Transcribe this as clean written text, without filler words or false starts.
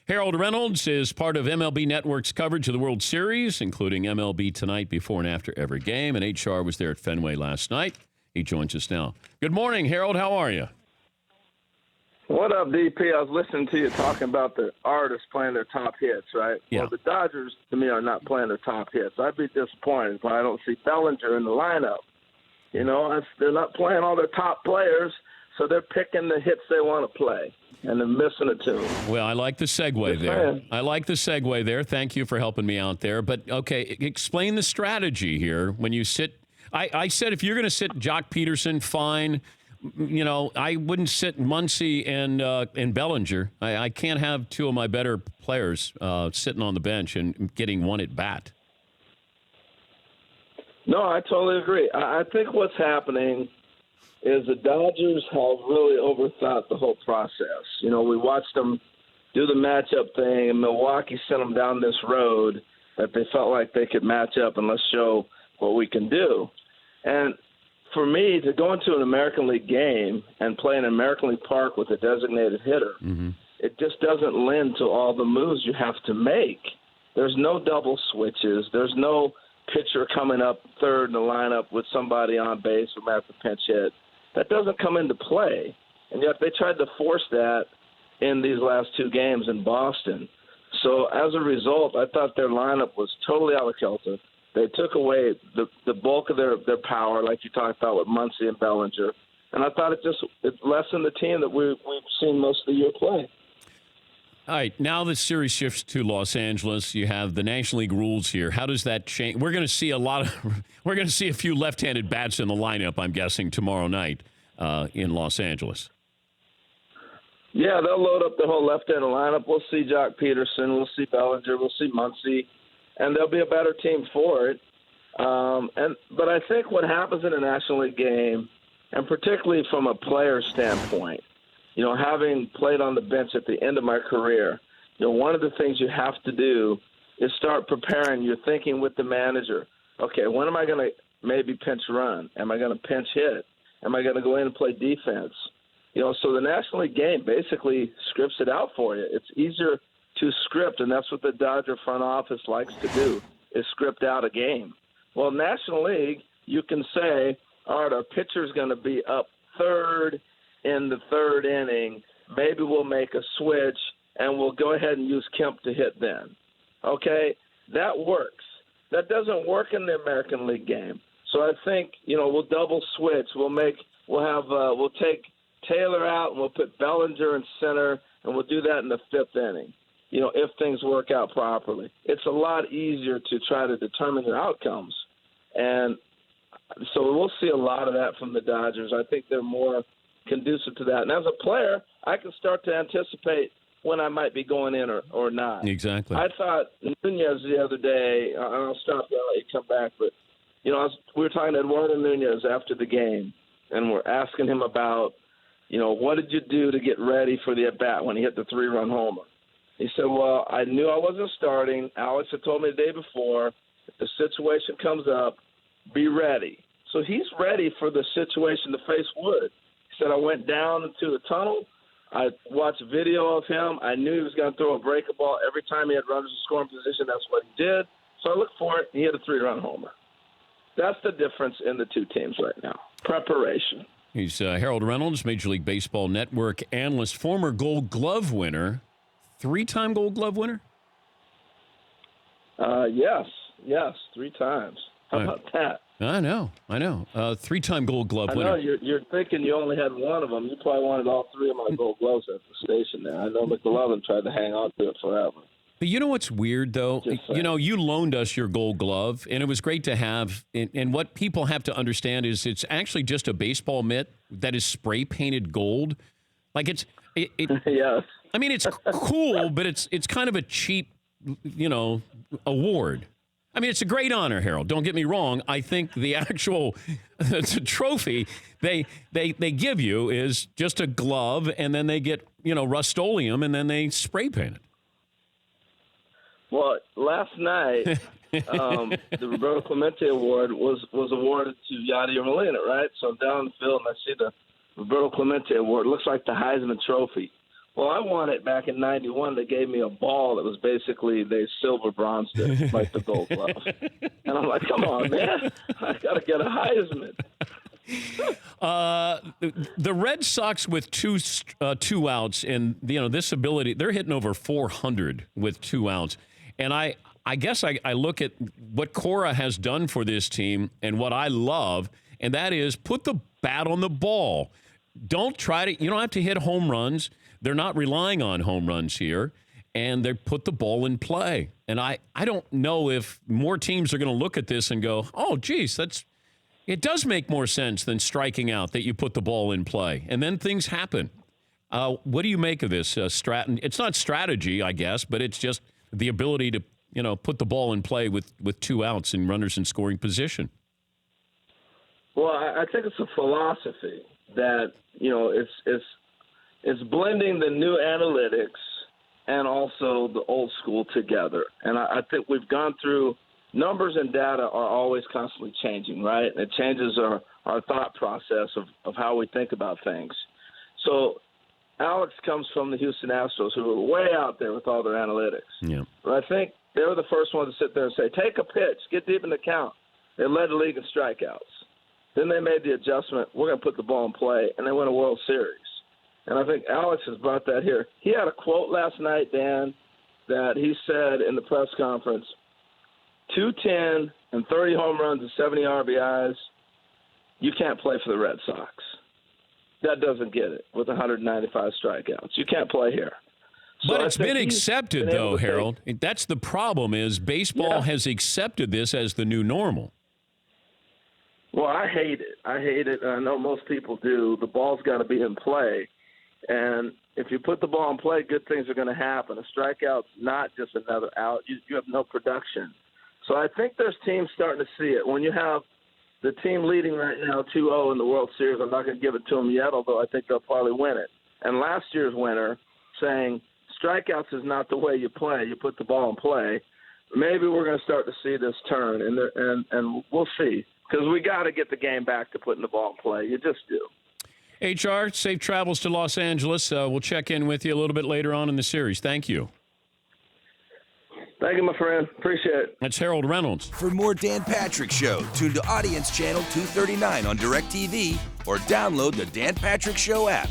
Harold Reynolds is part of MLB Networks coverage of the World Series, including MLB Tonight before and after every game. And HR was there at Fenway last night. He joins us now. Good morning, Harold. How are you? What up, DP? I was listening to you talking about the artists playing their top hits, right? Yeah. Well, the Dodgers, to me, are not playing their top hits. I'd be disappointed when I don't see Bellinger in the lineup. You know, they're not playing all their top players, so they're picking the hits they want to play, and they're missing a tune. Well, I like the segue there. Thank you for helping me out there. But, okay, explain the strategy here when you sit. I said if you're going to sit Jock Peterson, fine. You know, I wouldn't sit Muncy and Bellinger. I can't have two of my better players sitting on the bench and getting one at bat. No, I totally agree. I think what's happening is the Dodgers have really overthought the whole process. You know, we watched them do the matchup thing, and Milwaukee sent them down this road that they felt like they could match up and let's show what we can do. And for me, to go into an American League game and play in American League Park with a designated hitter, it just doesn't lend to all the moves you have to make. There's no double switches. There's no pitcher coming up third in the lineup with somebody on base who might have to pinch hit. That doesn't come into play. And yet they tried to force that in these last two games in Boston. So as a result, I thought their lineup was totally out of kilter. They took away the bulk of their power, like you talked about with Muncy and Bellinger. And I thought it lessened the team that we've seen most of the year play. All right, now the series shifts to Los Angeles. You have the National League rules here. How does that change? We're going to see a few left-handed bats in the lineup, I'm guessing, tomorrow night in Los Angeles. Yeah, they'll load up the whole left-handed lineup. We'll see Jock Peterson. We'll see Bellinger. We'll see Muncy. And there'll be a better team for it. But I think what happens in a National League game, and particularly from a player standpoint, you know, having played on the bench at the end of my career, you know, one of the things you have to do is start preparing. You're thinking with the manager, okay, when am I going to maybe pinch run? Am I going to pinch hit? Am I going to go in and play defense? You know, so the National League game basically scripts it out for you. It's easier to script, and that's what the Dodger front office likes to do, is script out a game. Well, National League, you can say, all right, our pitcher's going to be up third in the third inning. Maybe we'll make a switch, and we'll go ahead and use Kemp to hit then. Okay? That works. That doesn't work in the American League game. So I think, you know, we'll double switch. We'll take Taylor out, and we'll put Bellinger in center, and we'll do that in the fifth inning. You know, if things work out properly. It's a lot easier to try to determine your outcomes. And so we'll see a lot of that from the Dodgers. I think they're more conducive to that. And as a player, I can start to anticipate when I might be going in or not. Exactly. I thought Nunez the other day, and I'll stop there, I'll let you come back, but, you know, we were talking to Eduardo Nunez after the game, and we're asking him about, you know, what did you do to get ready for the at-bat when he hit the 3-run homer? He said, well, I knew I wasn't starting. Alex had told me the day before, if the situation comes up, be ready. So he's ready for the situation to face Wood. He said, I went down into the tunnel. I watched video of him. I knew he was going to throw a breaker ball. Every time he had runners in scoring position, that's what he did. So I looked for it, and he hit a 3-run homer. That's the difference in the two teams right now, preparation. He's Harold Reynolds, Major League Baseball Network analyst, former Gold Glove winner. 3-time Gold Glove winner? Yes, 3 times. How about that? I know. 3-time Gold Glove winner. I know, you're thinking you only had one of them. You probably wanted all 3 of my Gold Gloves at the station there. I know McLovin tried to hang on to it forever. But you know what's weird, though? You know, you loaned us your Gold Glove, and it was great to have. And what people have to understand is it's actually just a baseball mitt that is spray-painted gold. Like it Yes. I mean, it's cool, but it's kind of a cheap, you know, award. I mean, it's a great honor, Harold. Don't get me wrong. I think the actual trophy they give you is just a glove, and then they get, you know, Rust-Oleum, and then they spray paint it. Well, last night, the Roberto Clemente Award was awarded to Yadier Molina, right? So I'm down in the field, and I see the Roberto Clemente Award. It looks like the Heisman Trophy. Well, I won it back in '91. They gave me a ball that was basically they silver bronzed it, like the Gold Glove. And I'm like, come on, man, I got to get a Heisman. The Red Sox with two outs, and this ability, they're hitting over 400 with 2 outs. And I guess I look at what Cora has done for this team and what I love, and that is put the bat on the ball. You don't have to hit home runs. They're not relying on home runs here, and they put the ball in play. And I don't know if more teams are going to look at this and go, oh, geez, it does make more sense than striking out that you put the ball in play. And then things happen. What do you make of this, Stratton? It's not strategy, I guess, but it's just the ability to, put the ball in play with 2 outs and runners in scoring position. Well, I think it's a philosophy that, it's blending the new analytics and also the old school together. And I think we've gone through numbers and data are always constantly changing, right? It changes our thought process of how we think about things. So Alex comes from the Houston Astros, who are way out there with all their analytics. Yeah. But I think they were the first one to sit there and say, take a pitch, get deep in the count. They led the league in strikeouts. Then they made the adjustment, we're going to put the ball in play, and they win a World Series. And I think Alex has brought that here. He had a quote last night, Dan, that he said in the press conference, 210 and 30 home runs and 70 RBIs, you can't play for the Red Sox. That doesn't get it with 195 strikeouts. You can't play here. But it's been accepted, though, Harold. That's the problem is baseball has accepted this as the new normal. Well, I hate it. I know most people do. The ball's got to be in play. And if you put the ball in play, good things are going to happen. A strikeout's not just another out. You have no production. So I think there's teams starting to see it. When you have the team leading right now 2-0 in the World Series, I'm not going to give it to them yet, although I think they'll probably win it. And last year's winner saying strikeouts is not the way you play. You put the ball in play. Maybe we're going to start to see this turn, and we'll see. Because we got to get the game back to putting the ball in play. You just do. HR, safe travels to Los Angeles. We'll check in with you a little bit later on in the series. Thank you. Thank you, my friend. Appreciate it. That's Harold Reynolds. For more Dan Patrick Show, tune to Audience Channel 239 on DirecTV or download the Dan Patrick Show app.